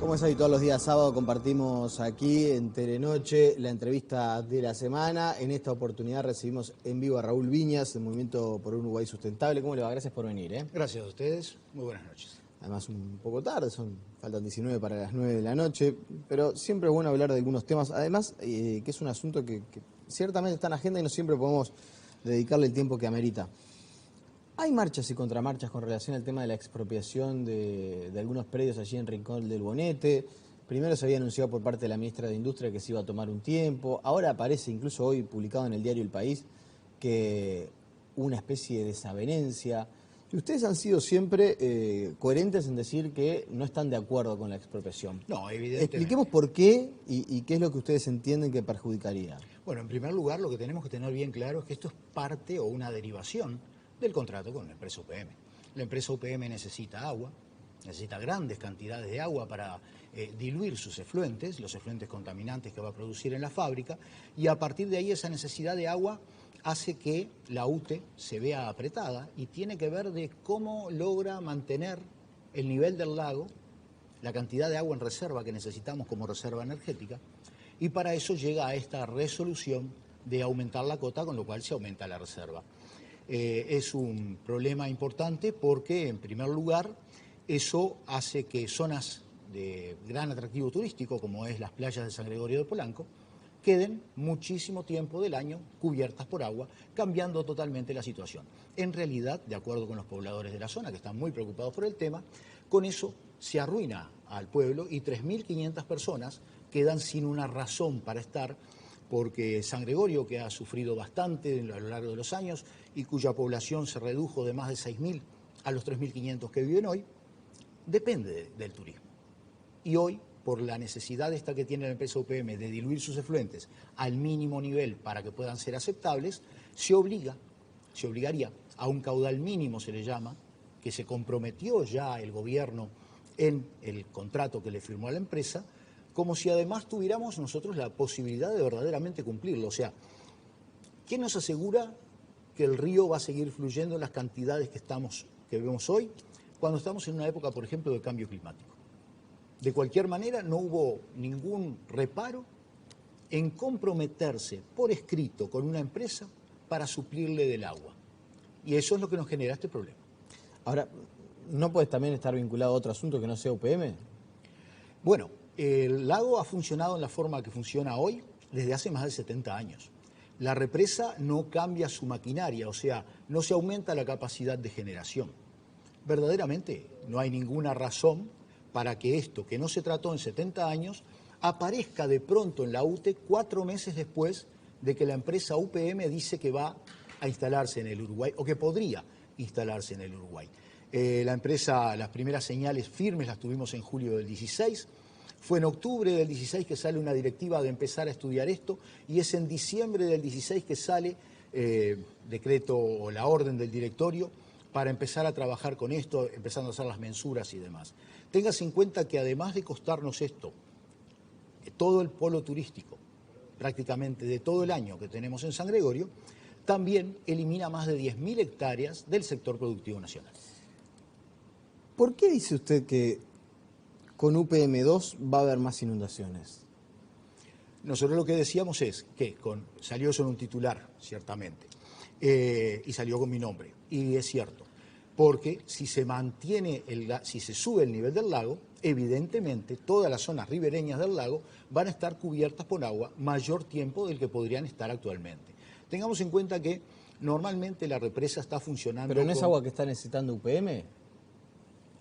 Como es habitual, los días sábados compartimos aquí en Telenoche la entrevista de la semana. En esta oportunidad recibimos en vivo a Raúl Viñas, del Movimiento por un Uruguay Sustentable. ¿Cómo le va? Gracias por venir. Gracias a ustedes. Muy buenas noches. Además, un poco tarde, faltan 19 para las 9 de la noche, pero siempre es bueno hablar de algunos temas. Además, que es un asunto que ciertamente está en agenda y no siempre podemos dedicarle el tiempo que amerita. Hay marchas y contramarchas con relación al tema de la expropiación de algunos predios allí en Rincón del Bonete. Primero se había anunciado por parte de la ministra de Industria que se iba a tomar un tiempo. Ahora aparece, incluso hoy publicado en el diario El País, que hubo una especie de desavenencia. Y ustedes han sido siempre coherentes en decir que no están de acuerdo con la expropiación. No, evidentemente. Expliquemos por qué y qué es lo que ustedes entienden que perjudicaría. Bueno, en primer lugar, lo que tenemos que tener bien claro es que esto es parte o una derivación del contrato con la empresa UPM. La empresa UPM necesita agua, necesita grandes cantidades de agua para diluir sus efluentes, los efluentes contaminantes que va a producir en la fábrica, y a partir de ahí esa necesidad de agua hace que la UTE se vea apretada y tiene que ver de cómo logra mantener el nivel del lago, la cantidad de agua en reserva que necesitamos como reserva energética, y para eso llega a esta resolución de aumentar la cota, con lo cual se aumenta la reserva. Es un problema importante porque, en primer lugar, eso hace que zonas de gran atractivo turístico, como es las playas de San Gregorio de Polanco, queden muchísimo tiempo del año cubiertas por agua, cambiando totalmente la situación. En realidad, de acuerdo con los pobladores de la zona, que están muy preocupados por el tema, con eso se arruina al pueblo y 3.500 personas quedan sin una razón para estar, porque San Gregorio, que ha sufrido bastante a lo largo de los años y cuya población se redujo de más de 6.000 a los 3.500 que viven hoy, depende del turismo. Y hoy, por la necesidad esta que tiene la empresa UPM de diluir sus efluentes al mínimo nivel para que puedan ser aceptables, se obligaría a un caudal mínimo, se le llama, que se comprometió ya el gobierno en el contrato que le firmó a la empresa, como si además tuviéramos nosotros la posibilidad de verdaderamente cumplirlo. O sea, ¿quién nos asegura que el río va a seguir fluyendo en las cantidades que vemos hoy, cuando estamos en una época, por ejemplo, de cambio climático? De cualquier manera, no hubo ningún reparo en comprometerse por escrito con una empresa para suplirle del agua. Y eso es lo que nos genera este problema. Ahora, ¿no puede también estar vinculado a otro asunto que no sea UPM? Bueno, el lago ha funcionado en la forma que funciona hoy desde hace más de 70 años. La represa no cambia su maquinaria, o sea, no se aumenta la capacidad de generación. Verdaderamente no hay ninguna razón para que esto, que no se trató en 70 años, aparezca de pronto en la UTE 4 meses después de que la empresa UPM dice que va a instalarse en el Uruguay, o que podría instalarse en el Uruguay. La empresa, las primeras señales firmes las tuvimos en julio del 16, fue en octubre del 16 que sale una directiva de empezar a estudiar esto, y es en diciembre del 16 que sale decreto o la orden del directorio para empezar a trabajar con esto, empezando a hacer las mensuras y demás. Téngase en cuenta que además de costarnos esto, todo el polo turístico, prácticamente de todo el año que tenemos en San Gregorio, también elimina más de 10.000 hectáreas del sector productivo nacional. ¿Por qué dice usted que con UPM2 va a haber más inundaciones? Nosotros lo que decíamos es que salió eso en un titular, ciertamente, y salió con mi nombre, y es cierto, porque si se mantiene, si se sube el nivel del lago, evidentemente todas las zonas ribereñas del lago van a estar cubiertas por agua mayor tiempo del que podrían estar actualmente. Tengamos en cuenta que normalmente la represa está funcionando. ¿Pero no es agua que está necesitando UPM?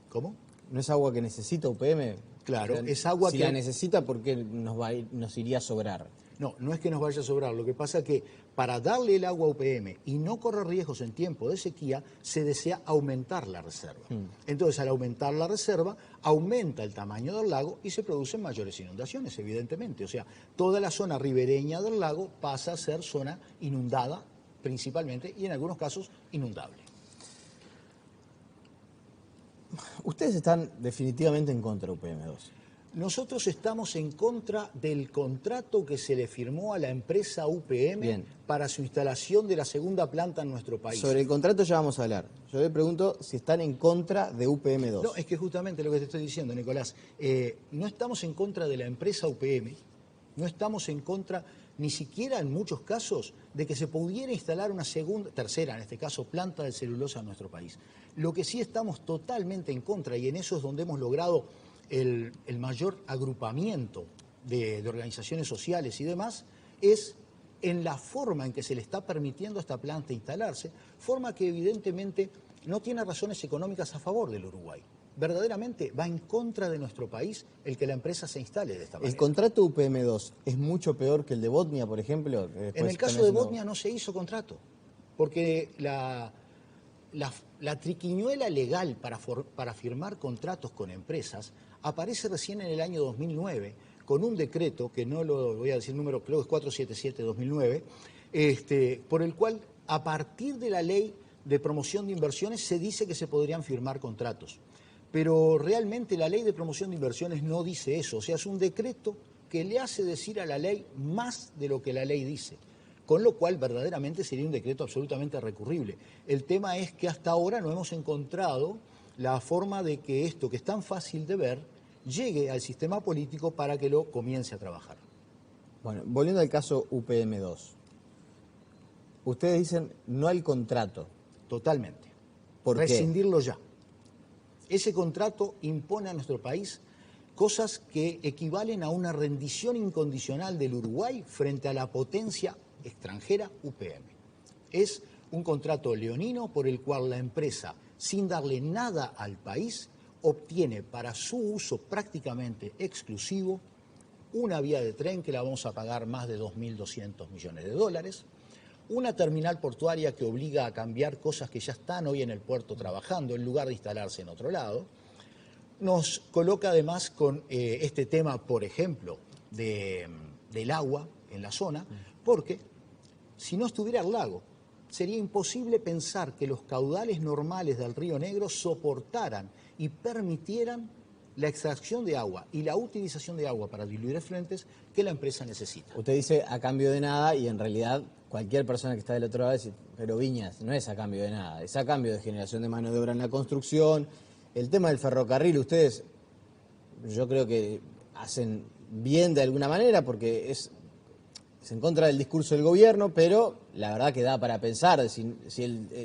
¿Cómo? ¿No es agua que necesita UPM? Claro, O sea, es agua si que... la necesita, ¿por qué nos iría a sobrar? No, no es que nos vaya a sobrar. Lo que pasa es que para darle el agua a UPM y no correr riesgos en tiempo de sequía, se desea aumentar la reserva. Entonces, al aumentar la reserva, aumenta el tamaño del lago y se producen mayores inundaciones, evidentemente. O sea, toda la zona ribereña del lago pasa a ser zona inundada, principalmente, y en algunos casos inundable. Ustedes están definitivamente en contra de UPM2. Nosotros estamos en contra del contrato que se le firmó a la empresa UPM Bien. para su instalación de la segunda planta en nuestro país. Sobre el contrato ya vamos a hablar. Yo le pregunto si están en contra de UPM2. No, es que justamente lo que te estoy diciendo, Nicolás, no estamos en contra de la empresa UPM, no estamos en contra ni siquiera en muchos casos de que se pudiera instalar una tercera, en este caso, planta de celulosa en nuestro país. Lo que sí estamos totalmente en contra, y en eso es donde hemos logrado el mayor agrupamiento de organizaciones sociales y demás, es en la forma en que se le está permitiendo a esta planta instalarse, forma que evidentemente no tiene razones económicas a favor del Uruguay. Verdaderamente va en contra de nuestro país el que la empresa se instale de esta manera. ¿El contrato UPM2 es mucho peor que el de Botnia, por ejemplo? En el caso de Botnia no se hizo contrato, porque la triquiñuela legal para firmar contratos con empresas aparece recién en el año 2009 con un decreto, que no lo voy a decir el número, creo que es 477-2009, por el cual a partir de la ley de promoción de inversiones se dice que se podrían firmar contratos. Pero realmente la ley de promoción de inversiones no dice eso, o sea, es un decreto que le hace decir a la ley más de lo que la ley dice, con lo cual verdaderamente sería un decreto absolutamente recurrible. El tema es que hasta ahora no hemos encontrado la forma de que esto, que es tan fácil de ver, llegue al sistema político para que lo comience a trabajar. Bueno, volviendo al caso UPM2, ustedes dicen no al contrato. Totalmente. ¿Por qué? Rescindirlo ya. Ese contrato impone a nuestro país cosas que equivalen a una rendición incondicional del Uruguay frente a la potencia extranjera UPM. Es un contrato leonino por el cual la empresa, sin darle nada al país, obtiene para su uso prácticamente exclusivo una vía de tren que la vamos a pagar más de 2.200 millones de dólares, una terminal portuaria que obliga a cambiar cosas que ya están hoy en el puerto trabajando en lugar de instalarse en otro lado. Nos coloca además con este tema, por ejemplo, del agua en la zona, porque si no estuviera el lago, sería imposible pensar que los caudales normales del Río Negro soportaran y permitieran la extracción de agua y la utilización de agua para diluir efluentes que la empresa necesita. Usted dice a cambio de nada y en realidad cualquier persona que está del otro lado dice, pero Viñas, no es a cambio de nada, es a cambio de generación de mano de obra en la construcción. El tema del ferrocarril, ustedes yo creo que hacen bien de alguna manera porque es en contra del discurso del gobierno, pero la verdad que da para pensar si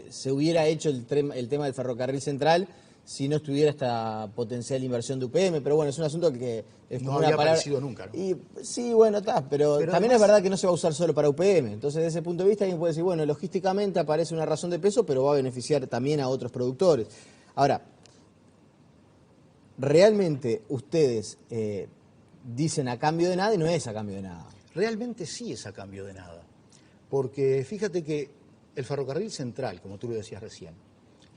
se hubiera hecho el tema del ferrocarril central si no estuviera esta potencial inversión de UPM, pero bueno, es un asunto que es no como había una palabra. aparecido nunca, ¿no? Y sí, bueno, está, pero también además, es verdad que no se va a usar solo para UPM. Entonces, desde ese punto de vista, alguien puede decir, bueno, logísticamente aparece una razón de peso, pero va a beneficiar también a otros productores. Ahora, realmente ustedes dicen a cambio de nada y no es a cambio de nada. Realmente sí es a cambio de nada, porque fíjate que el ferrocarril central, como tú lo decías recién,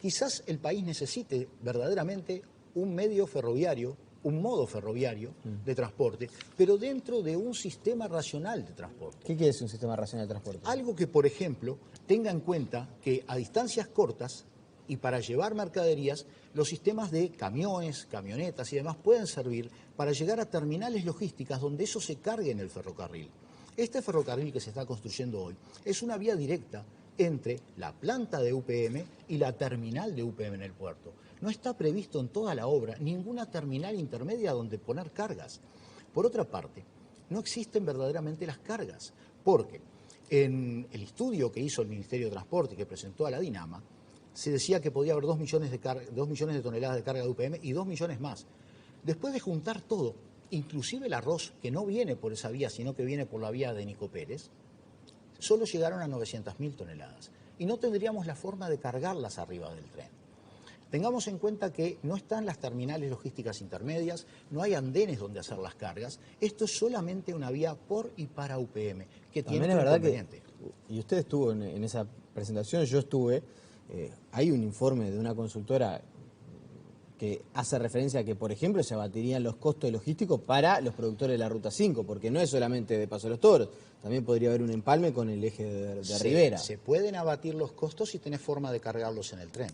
quizás el país necesite verdaderamente un medio ferroviario, un modo ferroviario de transporte, pero dentro de un sistema racional de transporte. ¿Qué quiere decir un sistema racional de transporte? Algo que, por ejemplo, tenga en cuenta que a distancias cortas y para llevar mercaderías, los sistemas de camiones, camionetas y demás pueden servir para llegar a terminales logísticas donde eso se cargue en el ferrocarril. Este ferrocarril que se está construyendo hoy es una vía directa entre la planta de UPM y la terminal de UPM en el puerto. No está previsto en toda la obra ninguna terminal intermedia donde poner cargas. Por otra parte, no existen verdaderamente las cargas, porque en el estudio que hizo el Ministerio de Transporte que presentó a la Dinama, se decía que podía haber 2 millones de toneladas de carga de UPM y 2 millones más. Después de juntar todo, inclusive el arroz, que no viene por esa vía, sino que viene por la vía de Nico Pérez, solo llegaron a 900.000 toneladas. Y no tendríamos la forma de cargarlas arriba del tren. Tengamos en cuenta que no están las terminales logísticas intermedias, no hay andenes donde hacer las cargas. Esto es solamente una vía por y para UPM, que también tiene es verdad inconveniente. Y usted estuvo en esa presentación, yo estuve, hay un informe de una consultora que hace referencia a que, por ejemplo, se abatirían los costos logísticos para los productores de la Ruta 5, porque no es solamente de Paso de los Toros, también podría haber un empalme con el eje de Rivera. Se pueden abatir los costos si tenés forma de cargarlos en el tren.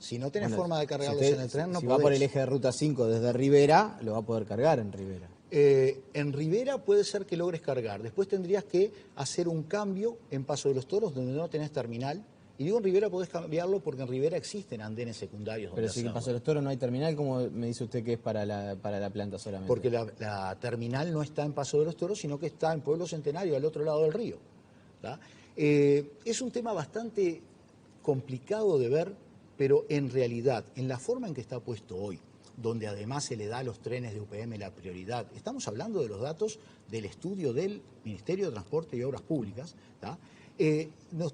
Si no tenés Bueno, forma de cargarlos si en el tren, no si podés. va por el eje de Ruta 5 desde Rivera, lo va a poder cargar en Rivera. En Rivera puede ser que logres cargar. Después tendrías que hacer un cambio en Paso de los Toros, donde no tenés terminal. Y digo en Rivera podés cambiarlo porque en Rivera existen andenes secundarios. Pero si en Paso de los Toros no hay terminal, ¿cómo me dice usted que es para la planta solamente? Porque la terminal no está en Paso de los Toros, sino que está en Pueblo Centenario, al otro lado del río. ¿Tá? Es un tema bastante complicado de ver, pero en realidad, en la forma en que está puesto hoy, donde además se le da a los trenes de UPM la prioridad. Estamos hablando de los datos del estudio del Ministerio de Transporte y Obras Públicas.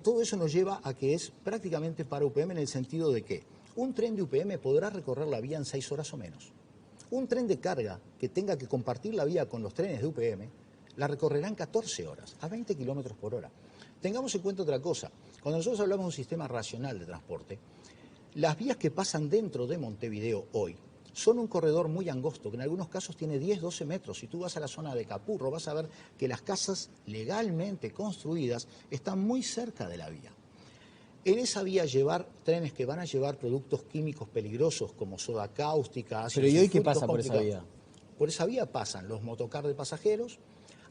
Todo eso nos lleva a que es prácticamente para UPM en el sentido de que un tren de UPM podrá recorrer la vía en 6 horas o menos. Un tren de carga que tenga que compartir la vía con los trenes de UPM la recorrerá en 14 horas, a 20 kilómetros por hora. Tengamos en cuenta otra cosa. Cuando nosotros hablamos de un sistema racional de transporte, las vías que pasan dentro de Montevideo hoy son un corredor muy angosto, que en algunos casos tiene 10, 12 metros. Si tú vas a la zona de Capurro, vas a ver que las casas legalmente construidas están muy cerca de la vía. En esa vía llevar trenes que van a llevar productos químicos peligrosos como soda cáustica, ácido Pero ¿y hoy qué sulfúrico, pasa por esa complicado. vía? Por esa vía pasan los motocar de pasajeros,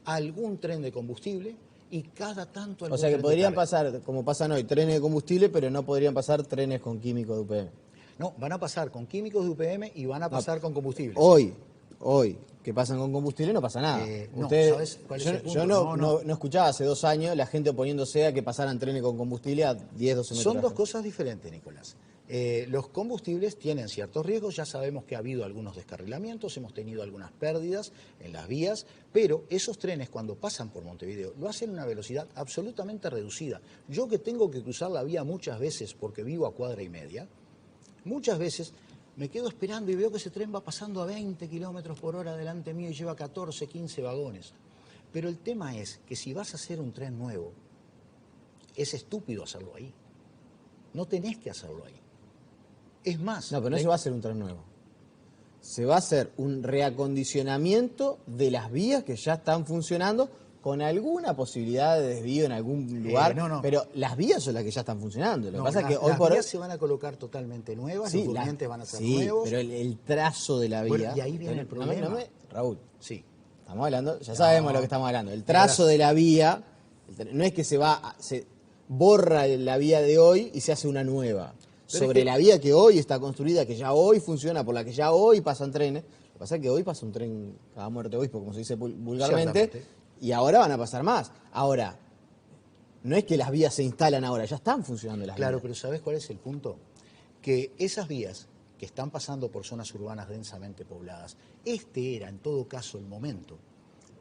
algún tren de combustible y cada tanto algún O sea que tren de podrían carga. pasar, como pasan hoy, trenes de combustible, pero no podrían pasar trenes con químicos de UPM. No, van a pasar con químicos de UPM y van a pasar con combustibles. Hoy, que pasan con combustible, no pasa nada. No, ¿sabes cuál es el punto? Yo no escuchaba hace 2 años la gente oponiéndose a que pasaran trenes con combustible a 10, 12 metros. Son dos cosas diferentes, Nicolás. Los combustibles tienen ciertos riesgos, ya sabemos que ha habido algunos descarrilamientos, hemos tenido algunas pérdidas en las vías, pero esos trenes cuando pasan por Montevideo lo hacen a una velocidad absolutamente reducida. Yo que tengo que cruzar la vía muchas veces porque vivo a cuadra y media, muchas veces me quedo esperando y veo que ese tren va pasando a 20 kilómetros por hora delante mío y lleva 14, 15 vagones. Pero el tema es que si vas a hacer un tren nuevo, es estúpido hacerlo ahí. No tenés que hacerlo ahí. Es más... No, pero no se va a hacer un tren nuevo. Se va a hacer un reacondicionamiento de las vías que ya están funcionando con alguna posibilidad de desvío en algún lugar, pero las vías son las que ya están funcionando. Lo que pasa es que hoy las por vías hoy se van a colocar totalmente nuevas, sí, los durmientes van a ser sí, nuevos. pero el trazo de la vía... Bueno, y ahí viene el problema. Raúl, sí. estamos hablando, ya sabemos lo que estamos hablando. El trazo de la vía, no es que se borra la vía de hoy y se hace una nueva. Pero Sobre la vía que hoy está construida, que ya hoy funciona, por la que ya hoy pasan trenes. Lo que pasa es que hoy pasa un tren cada muerte de obispo, como se dice vulgarmente, y ahora van a pasar más. Ahora, no es que las vías se instalan ahora, ya están funcionando las vías. Claro, pero ¿sabes cuál es el punto? Que esas vías que están pasando por zonas urbanas densamente pobladas, este era en todo caso el momento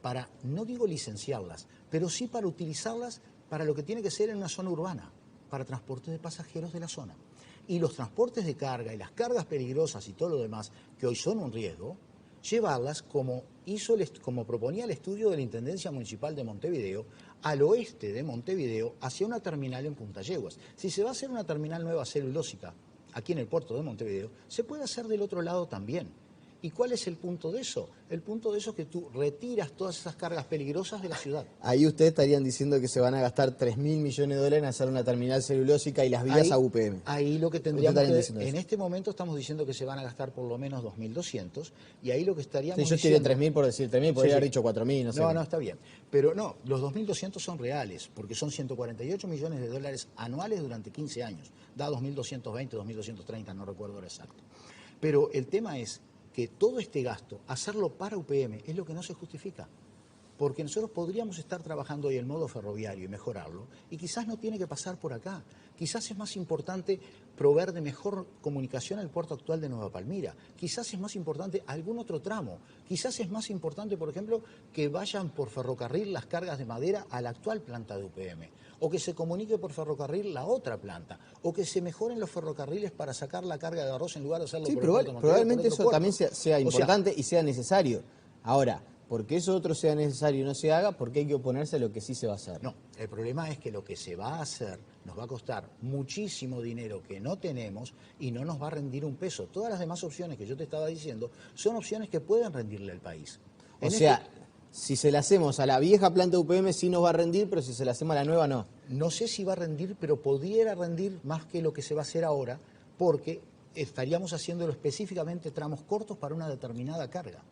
para, no digo licenciarlas, pero sí para utilizarlas para lo que tiene que ser en una zona urbana, para transporte de pasajeros de la zona. Y los transportes de carga y las cargas peligrosas y todo lo demás, que hoy son un riesgo, llevarlas como proponía el estudio de la Intendencia Municipal de Montevideo, al oeste de Montevideo, hacia una terminal en Punta Yeguas. Si se va a hacer una terminal nueva celulósica aquí en el puerto de Montevideo, se puede hacer del otro lado también. ¿Y cuál es el punto de eso? El punto de eso es que tú retiras todas esas cargas peligrosas de la ciudad. Ahí ustedes estarían diciendo que se van a gastar 3.000 millones de dólares en hacer una terminal celulósica y las vías a UPM. Ahí lo que tendríamos que... En este momento estamos diciendo que se van a gastar por lo menos 2.200 y ahí lo que estaríamos yo diciendo... tiré 3.000 por decir 3.000, podría haber dicho 4.000, no sé. No, está bien. Pero no, los 2.200 son reales, porque son 148 millones de dólares anuales durante 15 años. Da 2.220, 2.230, no recuerdo ahora exacto. Pero el tema es que todo este gasto, hacerlo para UPM, es lo que no se justifica. Porque nosotros podríamos estar trabajando hoy el modo ferroviario y mejorarlo, y quizás no tiene que pasar por acá. Quizás es más importante proveer de mejor comunicación al puerto actual de Nueva Palmira. Quizás es más importante algún otro tramo. Quizás es más importante, por ejemplo, que vayan por ferrocarril las cargas de madera a la actual planta de UPM. O que se comunique por ferrocarril la otra planta. O que se mejoren los ferrocarriles para sacar la carga de arroz en lugar de hacerlo por el puerto de Montevideo, probablemente por eso otro también puerto. sea importante y sea necesario. Ahora, porque eso otro sea necesario y no se haga, porque hay que oponerse a lo que sí se va a hacer. No, el problema es que lo que se va a hacer nos va a costar muchísimo dinero que no tenemos y no nos va a rendir un peso. Todas las demás opciones que yo te estaba diciendo son opciones que pueden rendirle al país. Si se la hacemos a la vieja planta de UPM sí nos va a rendir, pero si se la hacemos a la nueva no. No sé si va a rendir, pero pudiera rendir más que lo que se va a hacer ahora, porque estaríamos haciéndolo específicamente tramos cortos para una determinada carga.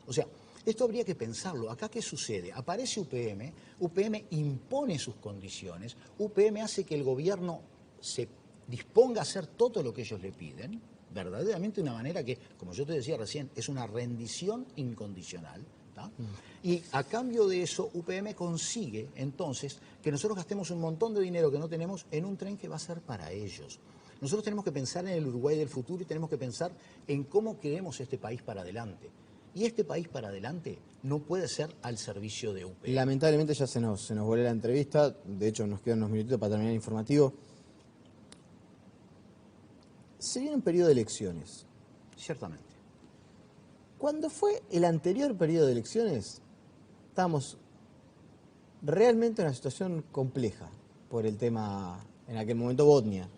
O sea, esto habría que pensarlo. Acá, ¿qué sucede? Aparece UPM, UPM impone sus condiciones, UPM hace que el gobierno se disponga a hacer todo lo que ellos le piden, verdaderamente de una manera que, como yo te decía recién, es una rendición incondicional. Y a cambio de eso, UPM consigue entonces que nosotros gastemos un montón de dinero que no tenemos en un tren que va a ser para ellos. Nosotros tenemos que pensar en el Uruguay del futuro y tenemos que pensar en cómo queremos este país para adelante. Y este país para adelante no puede ser al servicio de UPM. Lamentablemente ya se nos volvió la entrevista, de hecho nos quedan unos minutitos para terminar el informativo. Se viene un periodo de elecciones. Ciertamente. Cuando fue el anterior periodo de elecciones, estábamos realmente en una situación compleja por el tema, en aquel momento, Botnia.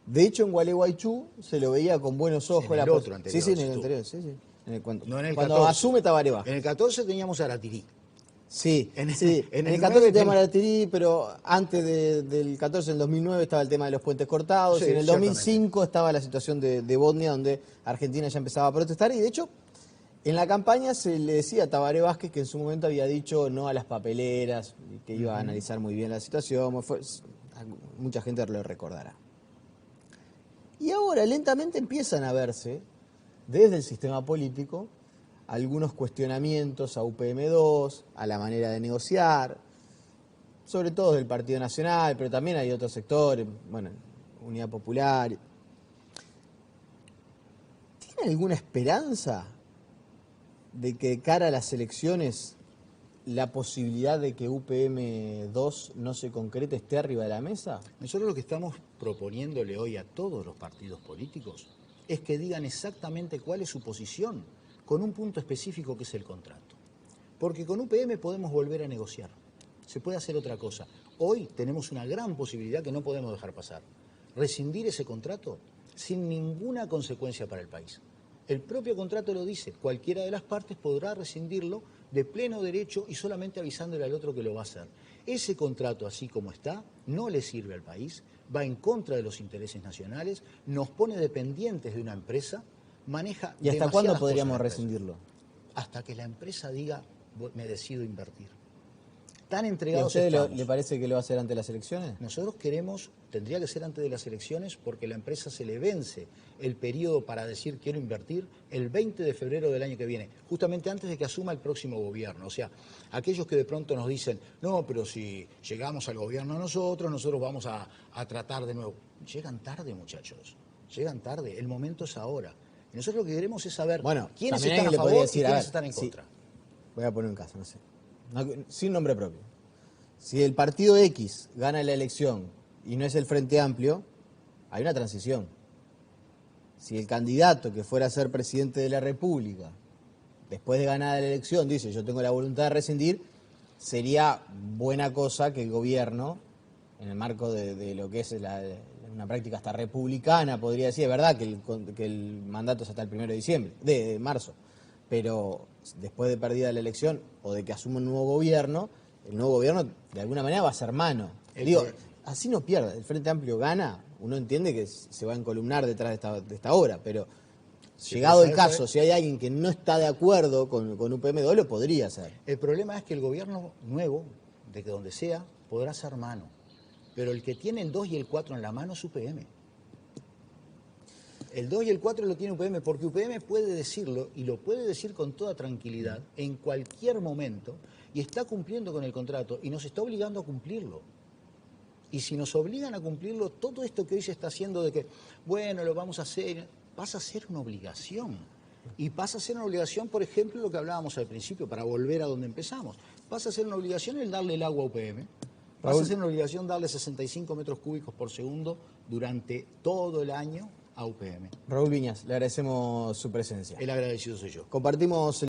De hecho, en Gualeguaychú se lo veía con buenos ojos. En el otro anterior. Sí, en el anterior, sí. No en el cuando 14. asume Tabaré Vázquez. En el 14 teníamos a Aratirí. Sí, en el 14 9 teníamos Aratirí, pero antes del 14, en el 2009, estaba el tema de los puentes cortados, Sí, y en el 2005 estaba la situación de Botnia, donde Argentina ya empezaba a protestar, y de hecho, en la campaña se le decía a Tabaré Vázquez que en su momento había dicho no a las papeleras, y que iba a analizar muy bien la situación, mucha gente lo recordará. Y ahora lentamente empiezan a verse, desde el sistema político, algunos cuestionamientos a UPM2, a la manera de negociar, sobre todo del Partido Nacional, pero también hay otros sectores, bueno, Unidad Popular. ¿Tiene alguna esperanza de que de cara a las elecciones la posibilidad de que UPM2 no se concrete esté arriba de la mesa? Nosotros lo que estamos proponiéndole hoy a todos los partidos políticos es que digan exactamente cuál es su posición, con un punto específico que es el contrato. Porque con UPM podemos volver a negociar, se puede hacer otra cosa. Hoy tenemos una gran posibilidad que no podemos dejar pasar, rescindir ese contrato sin ninguna consecuencia para el país. El propio contrato lo dice, cualquiera de las partes podrá rescindirlo de pleno derecho y solamente avisándole al otro que lo va a hacer. Ese contrato, así como está, no le sirve al país, va en contra de los intereses nacionales, nos pone dependientes de una empresa, maneja ¿Y hasta demasiadas cuándo podríamos cosas la empresa. rescindirlo? Hasta que la empresa diga, me decido invertir. Tan ¿Y a entregados usted estamos. le parece que lo va a hacer ante las elecciones? Nosotros tendría que ser antes de las elecciones porque la empresa se le vence el periodo para decir quiero invertir el 20 de febrero del año que viene, justamente antes de que asuma el próximo gobierno. O sea, aquellos que de pronto nos dicen, no, pero si llegamos al gobierno nosotros vamos a tratar de nuevo. Llegan tarde, muchachos, llegan tarde, el momento es ahora. Y nosotros lo que queremos es saber quiénes están a favor y quiénes están en contra. Voy a poner un caso, no sé. Sin nombre propio. Si el partido X gana la elección y no es el Frente Amplio, hay una transición. Si el candidato que fuera a ser presidente de la República, después de ganar la elección, dice yo tengo la voluntad de rescindir, sería buena cosa que el gobierno, en el marco de lo que es una práctica hasta republicana, podría decir, es verdad que el mandato es hasta el 1 de marzo, pero después de perdida la elección o de que asuma un nuevo gobierno, el nuevo gobierno de alguna manera va a ser mano. Así no pierda, el Frente Amplio gana, uno entiende que se va a encolumnar detrás de esta obra, pero llegado el caso, si hay alguien que no está de acuerdo con UPM2, lo podría hacer. El problema es que el gobierno nuevo, de que donde sea, podrá ser mano, pero el que tiene el 2 y el 4 en la mano es UPM. El 2 y el 4 lo tiene UPM porque UPM puede decirlo y lo puede decir con toda tranquilidad en cualquier momento y está cumpliendo con el contrato y nos está obligando a cumplirlo. Y si nos obligan a cumplirlo, todo esto que hoy se está haciendo de que, bueno, lo vamos a hacer, pasa a ser una obligación. Y pasa a ser una obligación, por ejemplo, lo que hablábamos al principio, para volver a donde empezamos. Pasa a ser una obligación el darle el agua a UPM. Pasa a ser una obligación darle 65 metros cúbicos por segundo durante todo el año a UPM. Raúl Viñas, le agradecemos su presencia. El agradecido soy yo. Compartimos